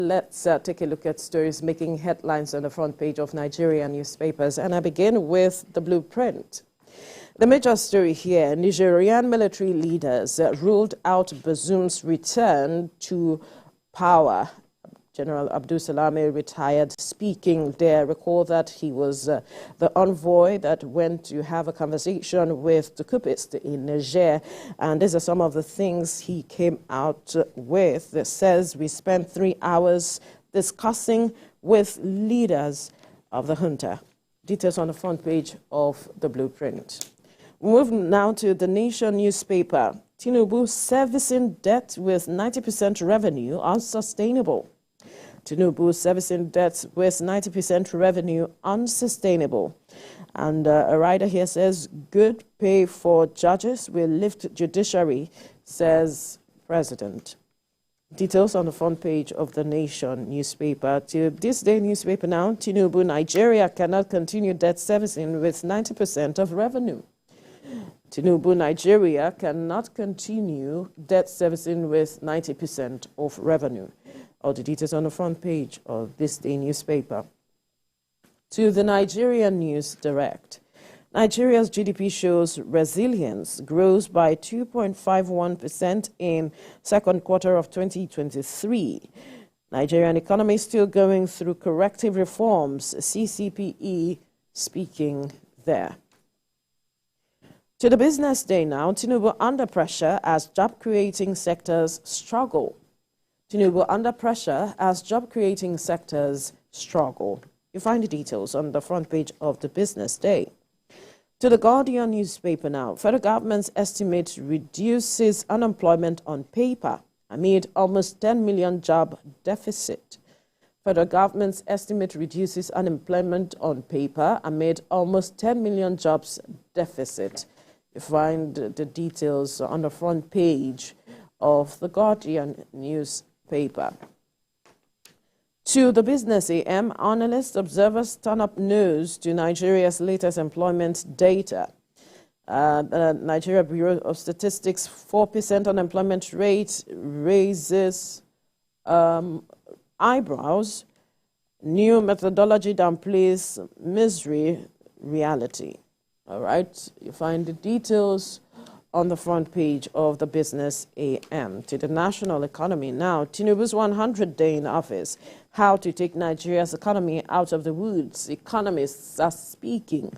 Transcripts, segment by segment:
Let's take a look at stories making headlines on the front page of Nigerian newspapers. And I begin with the blueprint. The major story here, Nigerian military leaders ruled out Bazoum's return to power. General Abdul Salami retired, speaking there. Recall that he was the envoy that went to have a conversation with the coupists in Niger. And these are some of the things he came out with. It says, we spent 3 hours discussing with leaders of the junta. Details on the front page of the blueprint. Moving now to the Nation newspaper. Tinubu servicing debt with 90% revenue unsustainable. Tinubu servicing debts with 90% revenue unsustainable. And a writer here says, good pay for judges will lift judiciary, says President. Details on the front page of the Nation newspaper. To this day newspaper now, Tinubu, Nigeria cannot continue debt servicing with 90% of revenue. Tinubu, Nigeria cannot continue debt servicing with 90% of revenue. All the details on the front page of this day newspaper. To the Nigerian News Direct. Nigeria's GDP shows resilience, grows by 2.51% in second quarter of 2023. Nigerian economy still going through corrective reforms, CCPE speaking there. To the Business Day now, Tinubu under pressure as job-creating sectors struggle. Tinubu under pressure as job-creating sectors struggle. You find the details on the front page of the Business Day. To the Guardian newspaper now, federal government's estimate reduces unemployment on paper amid almost 10 million job deficit. Federal government's estimate reduces unemployment on paper amid almost 10 million jobs deficit. You find the details on the front page of the Guardian newspaper. To the Business AM, analysts, observers turn up nose to Nigeria's latest employment data. The Nigeria Bureau of Statistics 4% unemployment rate raises eyebrows. New methodology downplays misery reality. All right, you find the details on the front page of the Business AM. To the national economy now, Tinubu's 100 day in office. How to take Nigeria's economy out of the woods. Economists are speaking.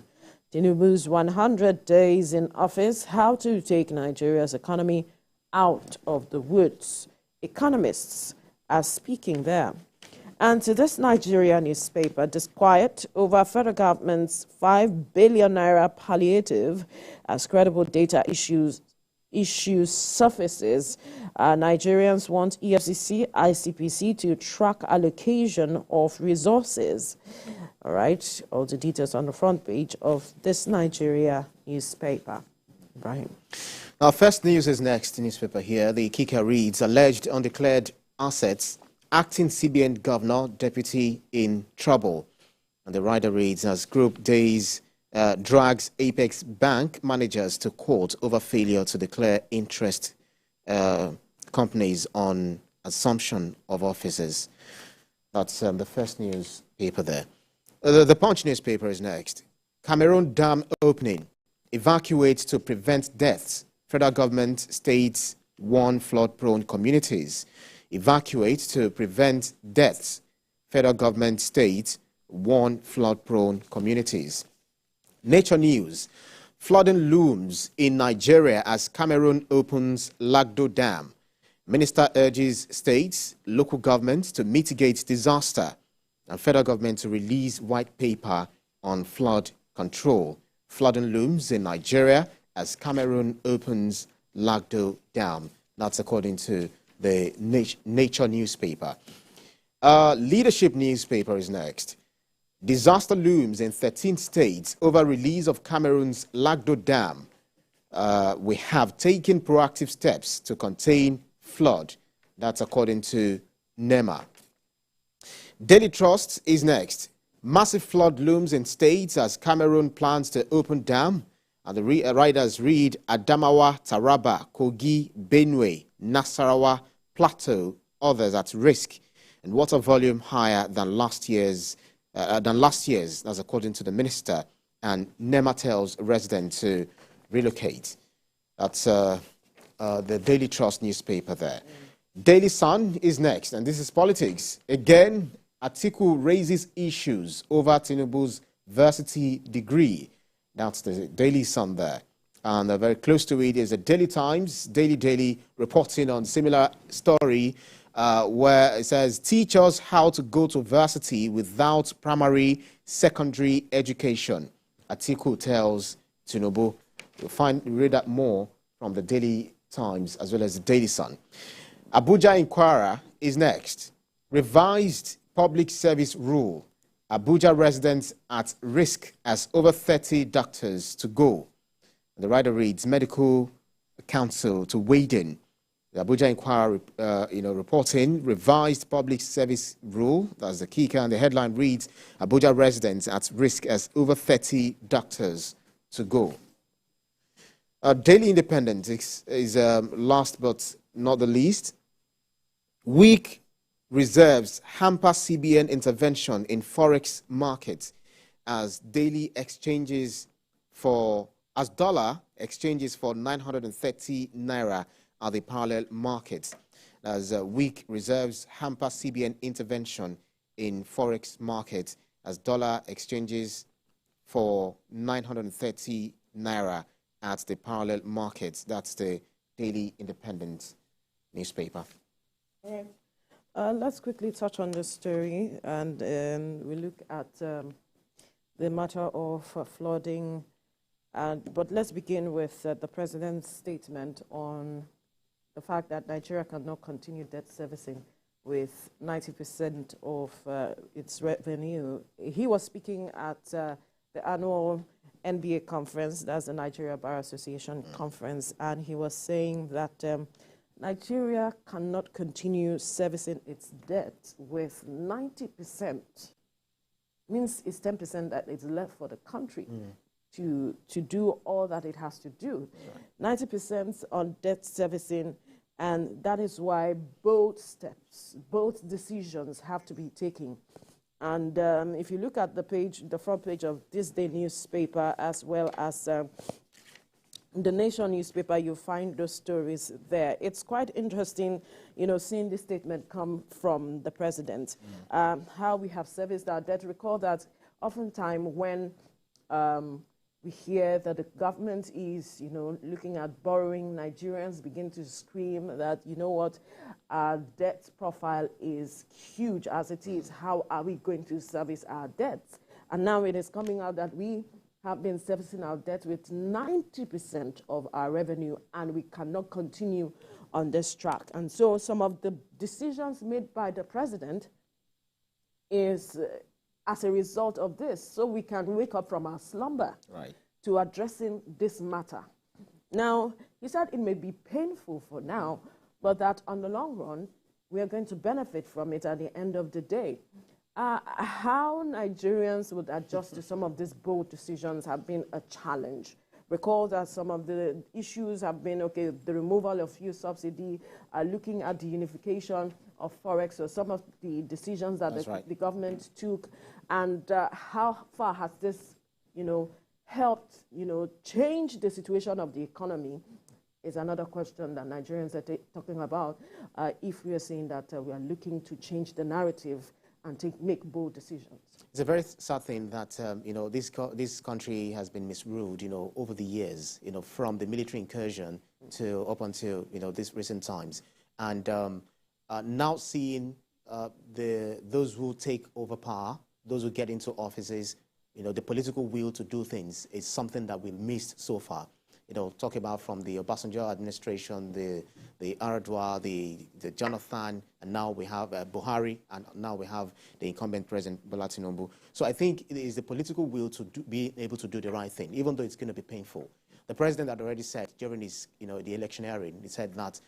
Tinubu's 100 days in office. How to take Nigeria's economy out of the woods. Economists are speaking there. And to this Nigeria newspaper, disquiet over federal government's 5 billion naira palliative as credible data issues surfaces. Nigerians want EFCC, ICPC to track allocation of resources. All right, all the details on the front page of this Nigeria newspaper. Ibrahim. Our first news is next newspaper here. The kicker reads, alleged undeclared assets. Acting CBN governor, deputy in trouble. And the rider reads, as group days drags Apex Bank managers to court over failure to declare interest companies on assumption of offices. That's the first newspaper there. The Punch newspaper is next. Cameroon dam opening. Evacuate to prevent deaths. Federal government states warn flood-prone communities. Evacuate to prevent deaths. Federal government states warn flood-prone communities. Nature News. Flooding looms in Nigeria as Cameroon opens Lagdo Dam. Minister urges states, local governments to mitigate disaster. And federal government to release white paper on flood control. Flooding looms in Nigeria as Cameroon opens Lagdo Dam. That's according to the Nature newspaper. Leadership newspaper is next. Disaster looms in 13 states over release of Cameroon's Lagdo Dam. We have taken proactive steps to contain flood. That's according to NEMA. Daily Trust is next. Massive flood looms in states as Cameroon plans to open dam. And the riders read Adamawa, Taraba, Kogi, Benue, Nasarawa, Plateau, others at risk. and water volume higher than last year's. That's according to the minister. And NEMA tells residents to relocate. That's the Daily Trust newspaper there. Daily Sun is next, and this is politics. Again, Atiku raises issues over Tinubu's varsity degree. That's the Daily Sun there. And very close to it is the Daily Times, Daily reporting on similar story where it says, teach us how to go to varsity without primary, secondary education. Atiku tells Tinubu. You'll read that more from the Daily Times as well as the Daily Sun. Abuja Inquirer is next. Revised public service rule. Abuja residents at risk as over 30 doctors to go. The writer reads, Medical Council to wade in. The Abuja Inquirer, reporting revised public service rule. That's the kicker. And the headline reads, Abuja residents at risk as over 30 doctors to go. Daily Independent is last but not the least. Weak reserves hamper CBN intervention in forex markets as dollar exchanges for 930 naira at the parallel markets. As weak reserves hamper CBN intervention in forex markets as dollar exchanges for 930 naira at the parallel markets. That's the Daily Independent newspaper. All right. Let's quickly touch on this story, and we look at the matter of flooding. But let's begin with the president's statement on the fact that Nigeria cannot continue debt servicing with 90% of its revenue. He was speaking at the annual NBA conference, that's the Nigeria Bar Association conference, and he was saying that Nigeria cannot continue servicing its debt with 90%. Means it's 10% that is left for the country to do all that it has to do. 90% on debt servicing, and that is why both decisions have to be taken. And if you look at the front page of this day newspaper, as well as the Nation newspaper, you find those stories there. It's quite interesting, seeing this statement come from the president, how we have serviced our debt. Recall that oftentimes when we hear that the government is, looking at borrowing, Nigerians begin to scream that, our debt profile is huge as it is. How are we going to service our debts? And now it is coming out that we have been servicing our debt with 90% of our revenue, and we cannot continue on this track. And so some of the decisions made by the president is as a result of this, so we can wake up from our slumber to addressing this matter. Now, he said it may be painful for now, but that on the long run, we are going to benefit from it at the end of the day. How Nigerians would adjust to some of these bold decisions have been a challenge. Recall that some of the issues have been, the removal of fuel subsidy, looking at the unification of Forex, or some of the decisions that the government took, and how far has this, helped, change the situation of the economy is another question that Nigerians are talking about, if we are saying that we are looking to change the narrative and make bold decisions. It's a very sad thing that, this country has been misruled, over the years, from the military incursion to up until, these recent times. And now seeing those who take over power, those who get into offices, the political will to do things is something that we've missed so far. Talk about from the Obasanjo administration, the Aradwa, the Jonathan, and now we have Buhari, and now we have the incumbent president, Bola Tinubu. So I think it is the political will to be able to do the right thing, even though it's going to be painful. The president had already said during his, the electioneering, he said that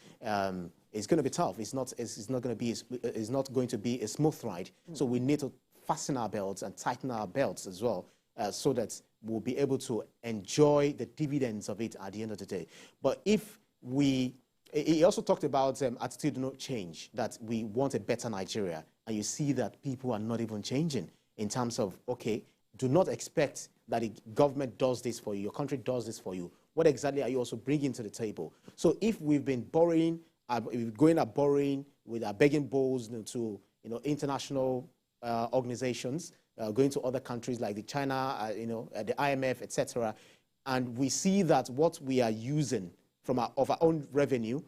it's going to be tough. It's not going to be a smooth ride. So we need to fasten our belts and tighten our belts as well, so that we'll be able to enjoy the dividends of it at the end of the day. But if he also talked about attitude not change, that we want a better Nigeria. and you see that people are not even changing in terms of, okay, do not expect that the government does this for you, your country does this for you. What exactly are you also bringing to the table? So if we've been borrowing, going at borrowing with our begging bowls to international organizations, going to other countries like the China, the IMF, etc., and we see that what we are using from of our own revenue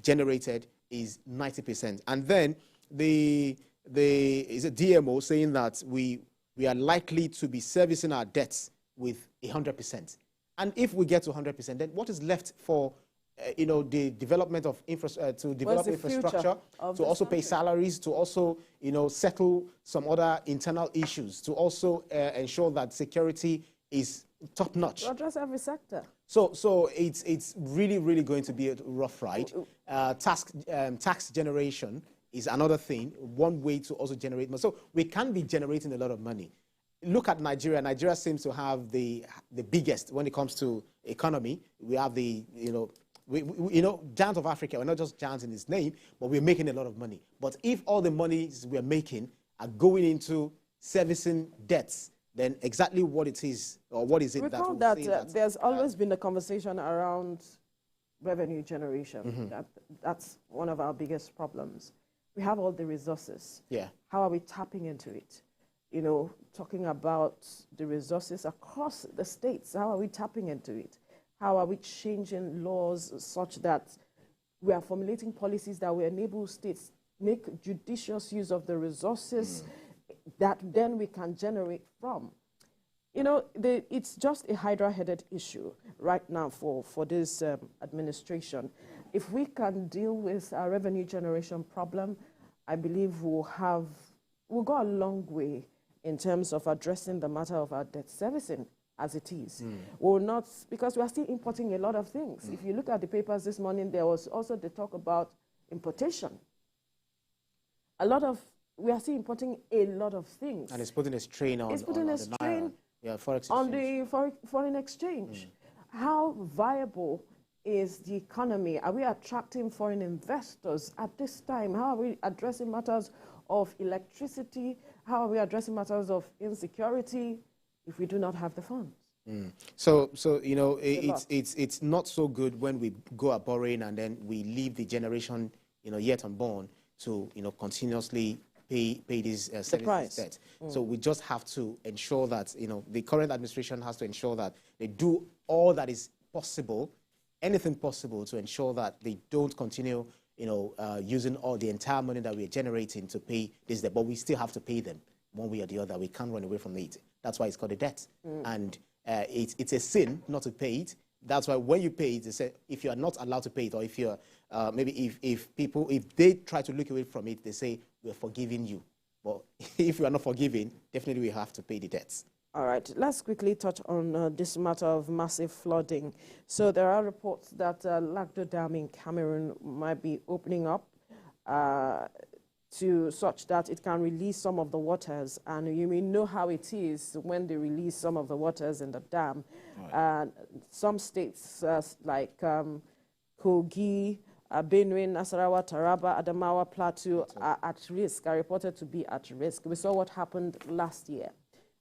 generated is 90%, and then is a DMO saying that we are likely to be servicing our debts with 100%. And if we get to 100%, then what is left for the development of to develop infrastructure, to also pay salaries, to also settle some other internal issues, to also ensure that security is top notch. To address every sector. So it's really going to be a rough ride. Tax generation is another thing, one way to also generate money. So we can be generating a lot of money. Look at Nigeria. Nigeria seems to have the biggest when it comes to economy. We have the giant of Africa. We're not just giants in its name, but we're making a lot of money. But if all the monies we're making are going into servicing debts, then exactly what it is, or what is it that will say that there's always been a conversation around revenue generation. That's one of our biggest problems. We have all the resources. Yeah. How are we tapping into it? Talking about the resources across the states, how are we tapping into it? How are we changing laws such that we are formulating policies that will enable states make judicious use of the resources that then we can generate from? It's just a hydra-headed issue right now for this administration. If we can deal with our revenue generation problem, I believe we'll go a long way in terms of addressing the matter of our debt servicing as it is. We'll not, because we are still importing a lot of things. If you look at the papers this morning, there was also the talk about importation. We are still importing a lot of things. And it's putting a strain on, the foreign exchange. How viable is the economy? Are we attracting foreign investors at this time? How are we addressing matters of electricity? How are we addressing matters of insecurity if we do not have the funds? So it's not so good when we go at borrowing and then we leave the generation yet unborn to continuously pay these services debt. So we just have to ensure that the current administration has to ensure that they do all that is possible, anything possible, to ensure that they don't continue using all the entire money that we're generating to pay this debt. But we still have to pay them one way or the other. We can't run away from it. That's why it's called a debt. And it's a sin not to pay it. That's why when you pay it, they say if you are not allowed to pay it, or if you're if they try to look away from it, they say we're forgiving you. But if you are not forgiven, definitely we have to pay the debts. All right, let's quickly touch on this matter of massive flooding. So there are reports that Lagdo Dam in Cameroon might be opening up to such that it can release some of the waters. And you may know how it is when they release some of the waters in the dam. Right. Some states like Kogi, Benue, Nasarawa, Taraba, Adamawa, Plateau are at risk, are reported to be at risk. We saw what happened last year.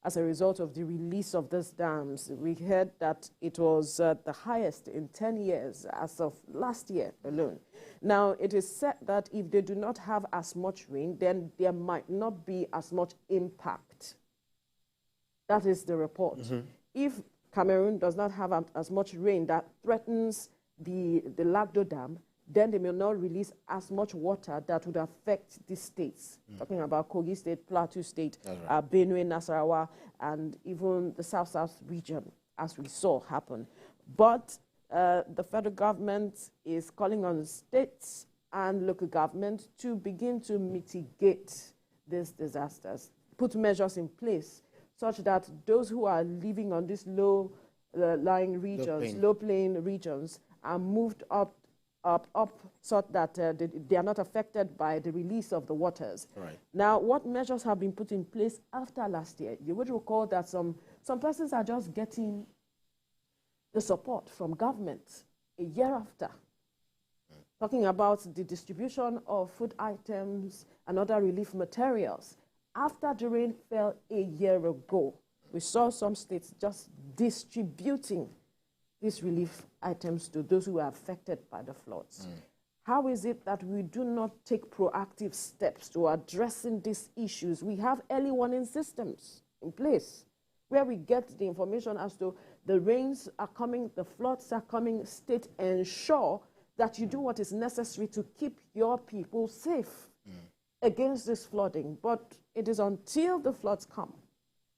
As a result of the release of these dams, we heard that it was the highest in 10 years as of last year alone. Now, it is said that if they do not have as much rain, then there might not be as much impact. That is the report. If Cameroon does not have as much rain that threatens the Lagdo Dam, then they may not release as much water that would affect these states. Talking about Kogi State, Plateau State, right. Benue, Nasarawa, and even the South region, as we saw happen. But the federal government is calling on states and local government to begin to mitigate these disasters, put measures in place such that those who are living on these low-lying regions, low-paying regions, are moved up so that they are not affected by the release of the waters. Right. Now, what measures have been put in place after last year? You would recall that some persons are just getting the support from government a year after. talking about the distribution of food items and other relief materials. After the rain fell a year ago, we saw some states just distributing these relief items to those who are affected by the floods. How is it that we do not take proactive steps to addressing these issues? We have early warning systems in place where we get the information as to the rains are coming, the floods are coming. State ensure that you do what is necessary to keep your people safe against this flooding. But it is until the floods come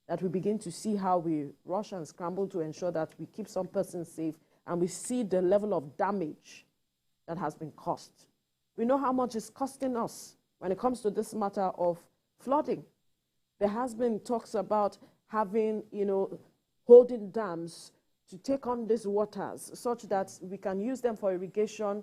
that we begin to see how we rush and scramble to ensure that we keep some persons safe, and we see the level of damage that has been caused. We know how much it's costing us when it comes to this matter of flooding. There has been talks about having, holding dams to take on these waters such that we can use them for irrigation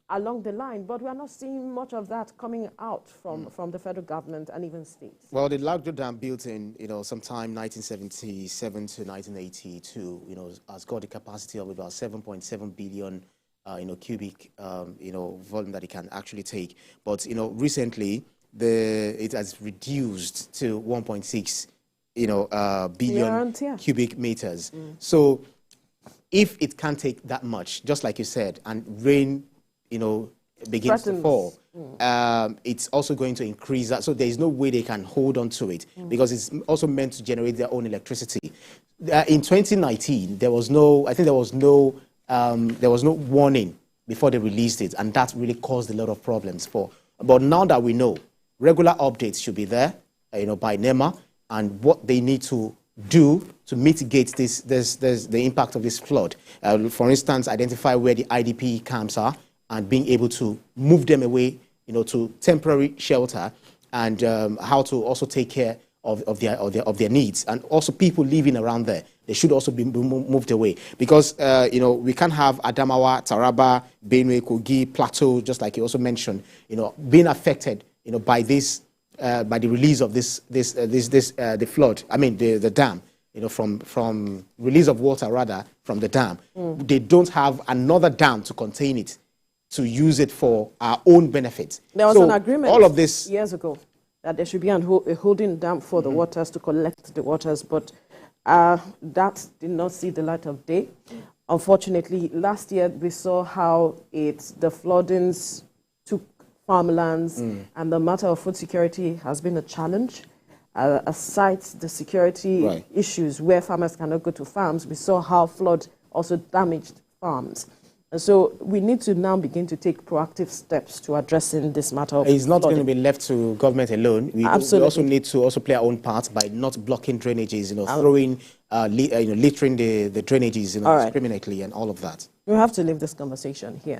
along the line. But we are not seeing much of that coming out from the federal government and even states. Well, the Lagdo Dam built in, sometime 1977 to 1982, has got a capacity of about 7.7 billion, cubic, volume that it can actually take. But, recently, it has reduced to 1.6, billion cubic meters. So if it can't take that much, just like you said, and rain, begins to fall, it's also going to increase that. So there is no way they can hold on to it because it's also meant to generate their own electricity. In 2019, there was no warning before they released it, and that really caused a lot of problems But now that we know, regular updates should be there, by NEMA, and what they need to do to mitigate the impact of this flood. For instance, identify where the IDP camps are and being able to move them away, to temporary shelter, and how to also take care of their needs. And also people living around there, they should also be moved away. Because, we can't have Adamawa, Taraba, Benue, Kogi, Plateau, just like you also mentioned, being affected, by this, by the release of the flood, the dam, from release of water rather from the dam. They don't have another dam to contain it, to use it for our own benefit. There was an agreement all of this years ago that there should be a holding dam for the waters, to collect the waters, but that did not see the light of day. Unfortunately, last year we saw how the floodings took farmlands, and the matter of food security has been a challenge. Aside the security issues where farmers cannot go to farms, we saw how flood also damaged farms. And so we need to now begin to take proactive steps to addressing this matter of It's not flooding. going to be left to government alone. We also need to play our own part by not blocking drainages, throwing, littering the drainages, indiscriminately, and all of that. We have to leave this conversation here